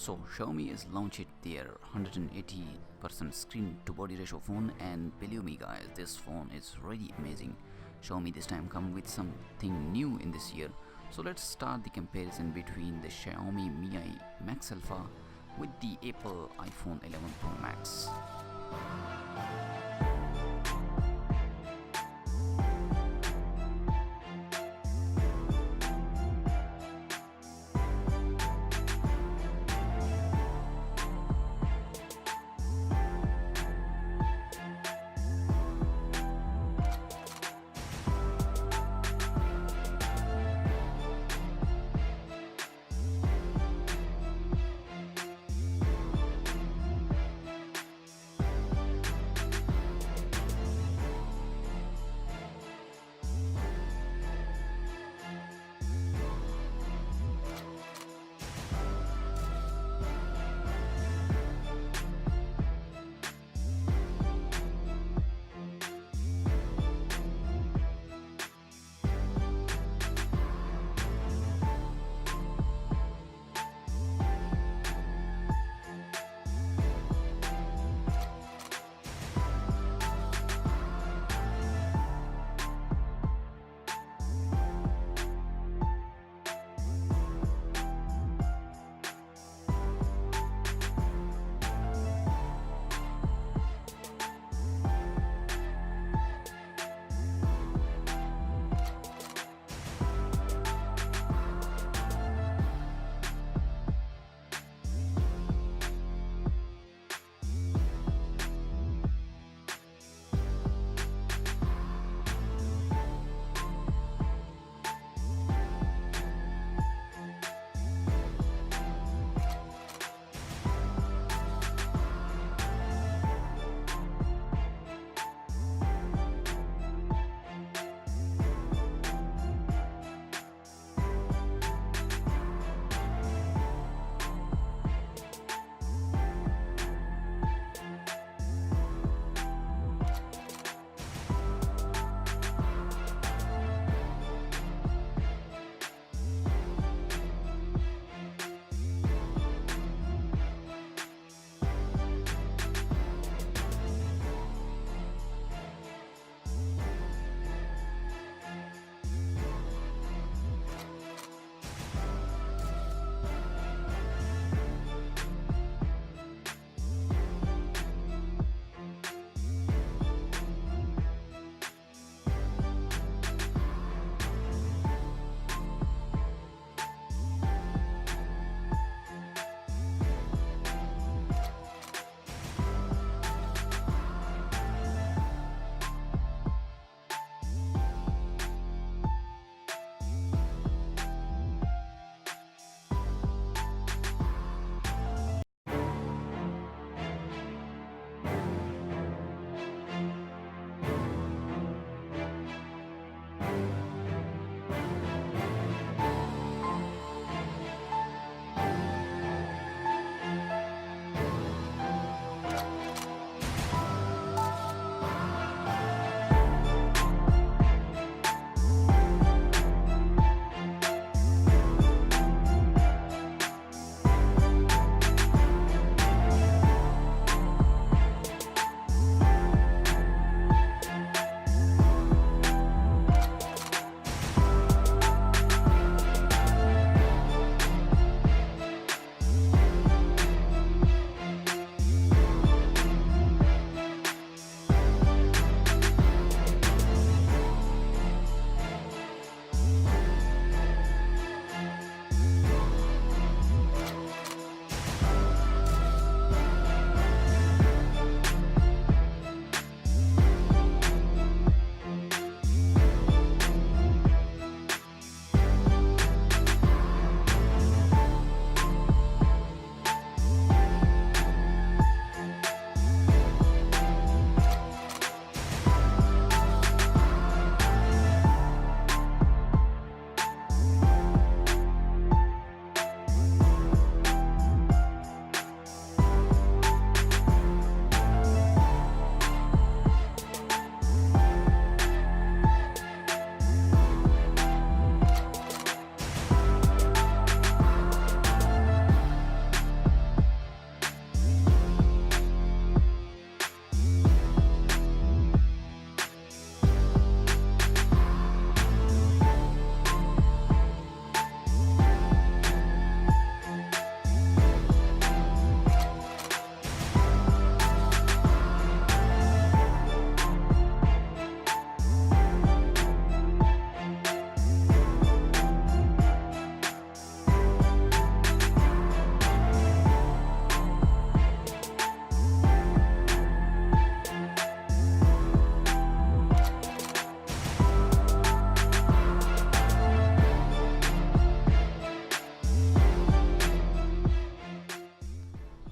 So Xiaomi has launched their 180% screen to body ratio phone, and believe me guys, this phone is really amazing. Xiaomi this time come with something new in this year. So let's start the comparison between the Xiaomi Mi Max Alpha with the Apple iPhone 11 Pro Max.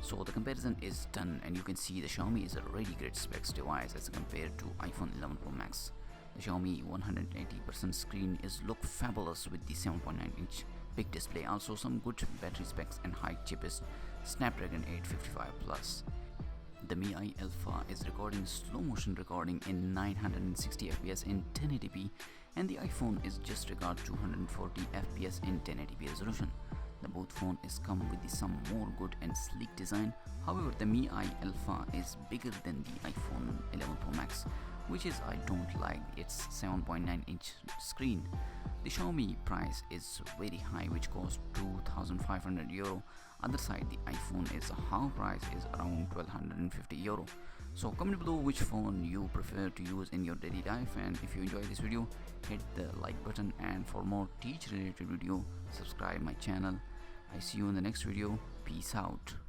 So the comparison is done, and you can see the Xiaomi is a really great specs device as compared to iPhone 11 Pro Max. The Xiaomi 180% screen is look fabulous with the 7.9-inch big display, also some good battery specs and high chipset Snapdragon 855 Plus. The Mi Alpha is recording slow motion recording in 960 fps in 1080p, and the iPhone is just record 240 fps in 1080p resolution. The both phone is come with some more good and sleek design. However, the Mi Alpha is bigger than the iPhone 11 Pro Max, which is I don't like its 7.9-inch screen. The Xiaomi price is very high, which costs €2,500. Other side, the iPhone is half price is around €1,250. So comment below which phone you prefer to use in your daily life, and if you enjoy this video, hit the like button, and for more teach related video, subscribe my channel. I see you in the next video. Peace out.